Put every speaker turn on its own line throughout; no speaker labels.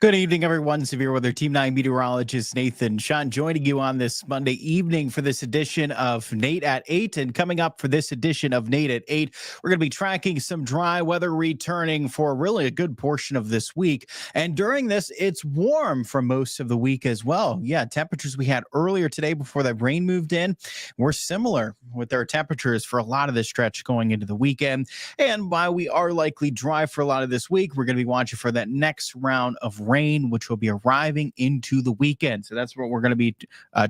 Good evening, everyone. Severe Weather Team 9 meteorologist Nathan Sean joining you on this Monday evening for this edition of Nate at 8. And coming up for this edition of Nate at 8, we're going to be tracking some dry weather returning for really a good portion of this week. And during this, it's warm for most of the week as well. Yeah, temperatures we had earlier today before that rain moved in were similar with our temperatures for a lot of this stretch going into the weekend. And while we are likely dry for a lot of this week, we're going to be watching for that next round of rain, which will be arriving into the weekend. So that's what we're going to be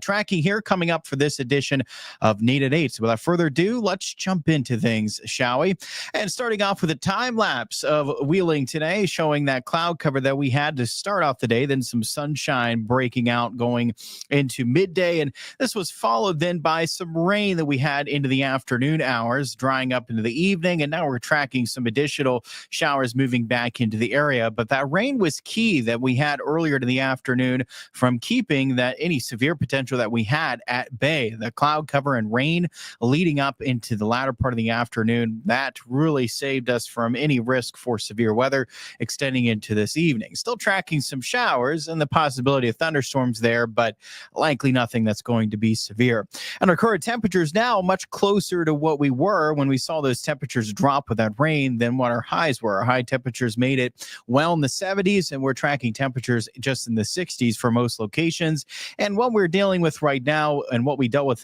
tracking here coming up for this edition of Nate at 8. So without further ado, let's jump into things, shall we? And starting off with a time lapse of Wheeling today, showing that cloud cover that we had to start off the day, then some sunshine breaking out going into midday. And this was followed then by some rain that we had into the afternoon hours, drying up into the evening. And now we're tracking some additional showers moving back into the area. But that rain was key that we had earlier in the afternoon from keeping that any severe potential that we had at bay. The cloud cover and rain leading up into the latter part of the afternoon, that really saved us from any risk for severe weather extending into this evening. Still tracking some showers and the possibility of thunderstorms there, but likely nothing that's going to be severe. And our current temperatures now much closer to what we were when we saw those temperatures drop with that rain than what our highs were. Our high temperatures made it well in the 70s, and we're tracking temperatures just in the 60s for most locations. And what we're dealing with right now and what we dealt with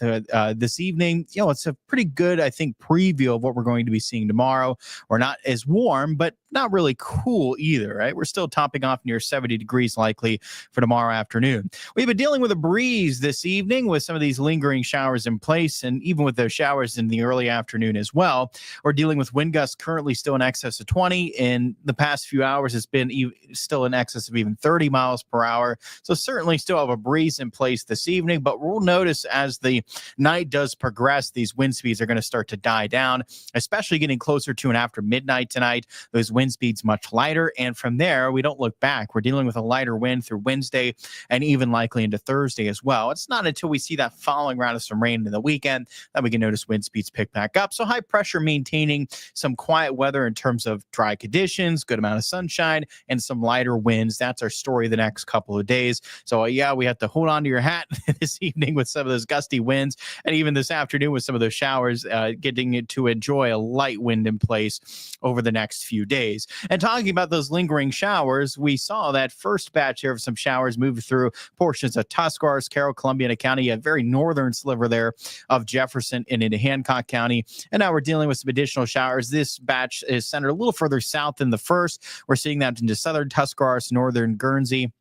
this evening, it's a pretty good, I think, preview of what we're going to be seeing tomorrow. We're not as warm, but not really cool either, right? We're still topping off near 70 degrees likely for tomorrow afternoon. We've been dealing with a breeze this evening with some of these lingering showers in place, and even with those showers in the early afternoon as well. We're dealing with wind gusts currently still in excess of 20. In the past few hours, it's been still in excess of even 30 miles per hour. So certainly still have a breeze in place this evening, but we'll notice as the night does progress, these wind speeds are going to start to die down, especially getting closer to and after midnight tonight. Those wind speeds much lighter, and from there we don't look back. We're dealing with a lighter wind through Wednesday and even likely into Thursday as well. It's not until we see that following round of some rain in the weekend that we can notice wind speeds pick back up. So high pressure maintaining some quiet weather in terms of dry conditions, good amount of sunshine, and some lighter winds. That's our story the next couple of days. So yeah, we have to hold on to your hat this evening with some of those gusty winds, and even this afternoon with some of those showers, getting to enjoy a light wind in place over the next few days. And talking about those lingering showers, we saw that first batch here of some showers move through portions of Tuscarawas, Carroll, Columbiana County, a very northern sliver there of Jefferson and into Hancock County. And now we're dealing with some additional showers. This batch is centered a little further south than the first. We're seeing that into southern Tuscarawas, northern Guernsey,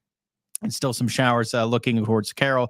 and still some showers looking towards Carroll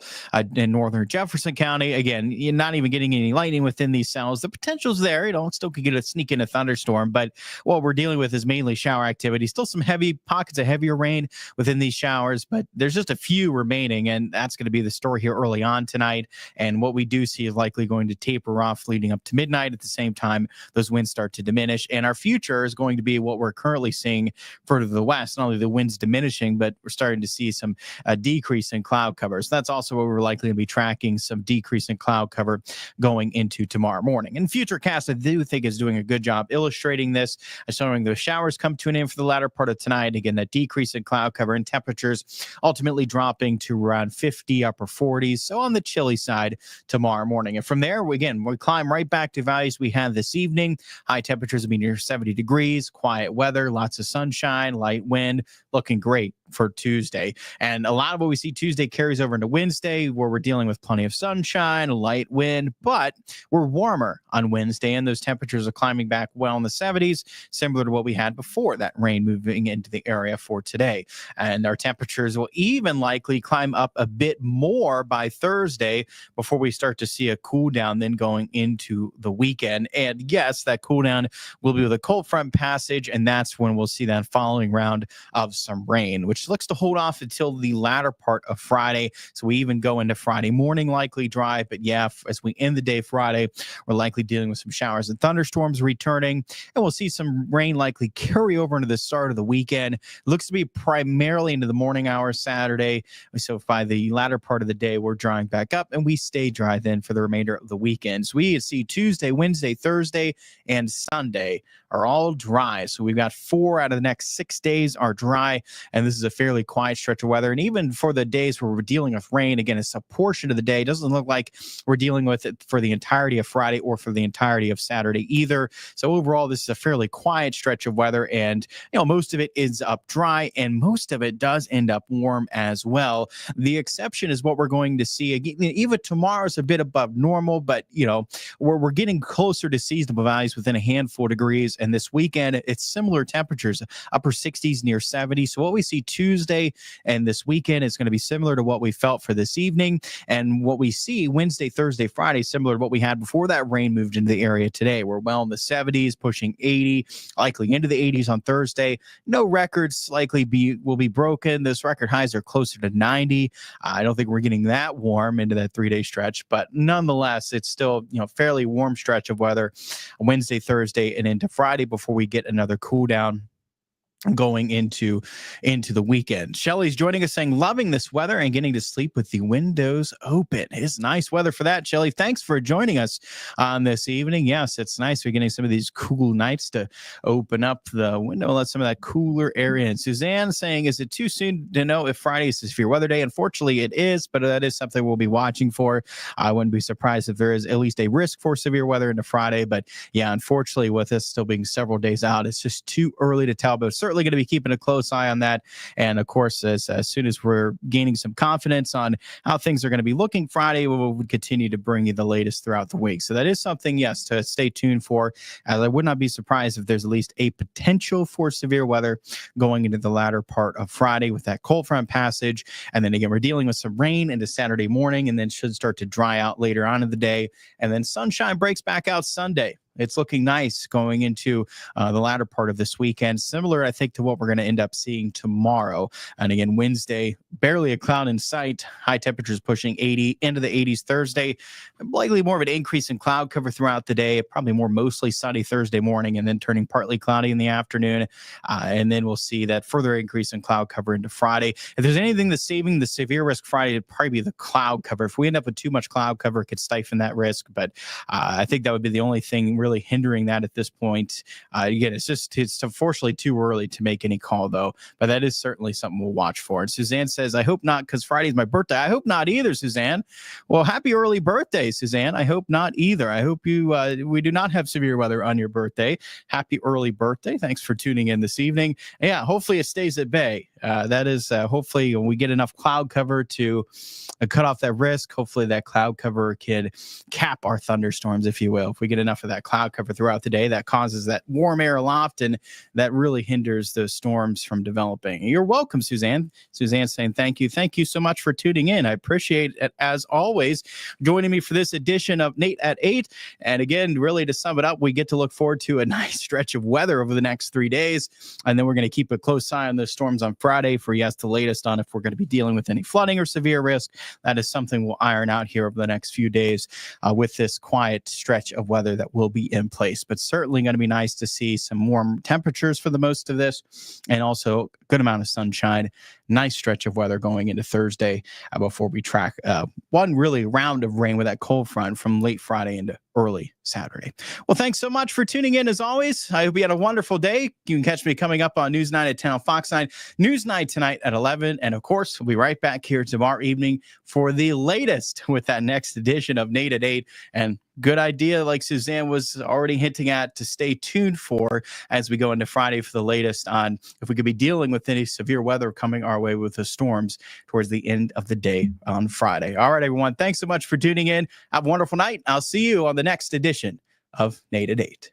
in northern Jefferson County. Again, you're not even getting any lightning within these cells. The potential's there. Still could get a sneak in a thunderstorm, but what we're dealing with is mainly shower activity. Still some heavy pockets of heavier rain within these showers, but there's just a few remaining, and that's going to be the story here early on tonight. And what we do see is likely going to taper off leading up to midnight. At the same time, those winds start to diminish, and our future is going to be what we're currently seeing further to the west. Not only the winds diminishing, but we're starting to see some a decrease in cloud cover. So that's also what we're likely to be tracking, some decrease in cloud cover going into tomorrow morning. And Futurecast, I do think, is doing a good job illustrating this, showing those showers come to an end for the latter part of tonight. Again, that decrease in cloud cover and temperatures ultimately dropping to around 50, upper 40s. So on the chilly side tomorrow morning. And from there, we climb right back to values we had this evening. High temperatures will be near 70 degrees, quiet weather, lots of sunshine, light wind, looking great for Tuesday. And a lot of what we see Tuesday carries over into Wednesday, where we're dealing with plenty of sunshine, light wind, but we're warmer on Wednesday, and those temperatures are climbing back well in the 70s, similar to what we had before that rain moving into the area for today. And our temperatures will even likely climb up a bit more by Thursday before we start to see a cool down then going into the weekend. And yes, that cool down will be with a cold front passage, and that's when we'll see that following round of some rain, which looks to hold off until the latter part of Friday. So we even go into Friday morning likely dry, but yeah, as we end the day Friday, we're likely dealing with some showers and thunderstorms returning, and we'll see some rain likely carry over into the start of the weekend. It looks to be primarily into the morning hours Saturday. So by the latter part of the day, we're drying back up, and we stay dry then for the remainder of the weekend. So we see Tuesday, Wednesday, Thursday, and Sunday are all dry. So we've got 4 out of the next 6 days are dry, and this is a a fairly quiet stretch of weather. And even for the days where we're dealing with rain, again, it's a portion of the day. It doesn't look like we're dealing with it for the entirety of Friday or for the entirety of Saturday either. So overall, this is a fairly quiet stretch of weather, and most of it is up dry, and most of it does end up warm as well. The exception is what we're going to see again. Even tomorrow's a bit above normal, but we're getting closer to seasonable values within a handful of degrees. And this weekend, it's similar temperatures, upper 60s, near 70. So what we see Tuesday and this weekend is going to be similar to what we felt for this evening, and what we see Wednesday, Thursday, Friday, similar to what we had before that rain moved into the area today. We're well in the 70s, pushing 80, likely into the 80s on Thursday. No records likely will be broken. Those record highs are closer to 90. I don't think we're getting that warm into that 3-day stretch, but nonetheless, it's still fairly warm stretch of weather Wednesday, Thursday, and into Friday before we get another cool down going into the weekend. Shelly's joining us saying, loving this weather and getting to sleep with the windows open. It's nice weather for that, Shelly. Thanks for joining us on this evening. Yes, it's nice. We're getting some of these cool nights to open up the window, let some of that cooler air in. Suzanne saying, is it too soon to know if Friday is a severe weather day? Unfortunately, it is, but that is something we'll be watching for. I wouldn't be surprised if there is at least a risk for severe weather into Friday. But yeah, unfortunately, with this still being several days out, it's just too early to tell. But certainly going to be keeping a close eye on that. And of course, as soon as we're gaining some confidence on how things are going to be looking Friday, we'll continue to bring you the latest throughout the week. So that is something, yes, to stay tuned for. As I would not be surprised if there's at least a potential for severe weather going into the latter part of Friday with that cold front passage. And then again, we're dealing with some rain into Saturday morning, and then should start to dry out later on in the day. And then sunshine breaks back out Sunday. It's looking nice going into the latter part of this weekend. Similar, I think, to what we're going to end up seeing tomorrow. And again, Wednesday, barely a cloud in sight. High temperatures pushing 80 into the 80s Thursday. Likely more of an increase in cloud cover throughout the day. Probably more mostly sunny Thursday morning, and then turning partly cloudy in the afternoon. And then we'll see that further increase in cloud cover into Friday. If there's anything that's saving the severe risk Friday, it'd probably be the cloud cover. If we end up with too much cloud cover, it could stifle that risk. But I think that would be the only thing really hindering that at this point. Again, it's unfortunately too early to make any call, though, but that is certainly something we'll watch for. And Suzanne says, I hope not, because Friday's my birthday. I hope not either, Suzanne. Well, happy early birthday, Suzanne. I hope not either. I hope we do not have severe weather on your birthday. Happy early birthday. Thanks for tuning in this evening. And yeah, hopefully it stays at bay. That is hopefully when we get enough cloud cover to cut off that risk. Hopefully that cloud cover can cap our thunderstorms, if you will. If we get enough of that cloud cover throughout the day, that causes that warm air aloft, and that really hinders those storms from developing. You're welcome, Suzanne. Suzanne saying thank you. Thank you so much for tuning in. I appreciate it, as always, joining me for this edition of Nate at 8. And again, really to sum it up, we get to look forward to a nice stretch of weather over the next 3 days. And then we're going to keep a close eye on those storms on Friday for, yes, the latest on if we're going to be dealing with any flooding or severe risk. That is something we'll iron out here over the next few days with this quiet stretch of weather that will be in place. But certainly going to be nice to see some warm temperatures for the most of this, and also a good amount of sunshine. Nice stretch of weather going into Thursday before we track one really round of rain with that cold front from late Friday into early Saturday. Well, thanks so much for tuning in as always. I hope you had a wonderful day. You can catch me coming up on News 9 at 10 on Fox 9, News 9 tonight at 11. And of course, we'll be right back here tomorrow evening for the latest with that next edition of Nate at 8. And good idea, like Suzanne was already hinting at, to stay tuned for as we go into Friday for the latest on if we could be dealing with any severe weather coming our way with the storms towards the end of the day on Friday. All right, everyone. Thanks so much for tuning in. Have a wonderful night. I'll see you on the next edition of Nate at 8.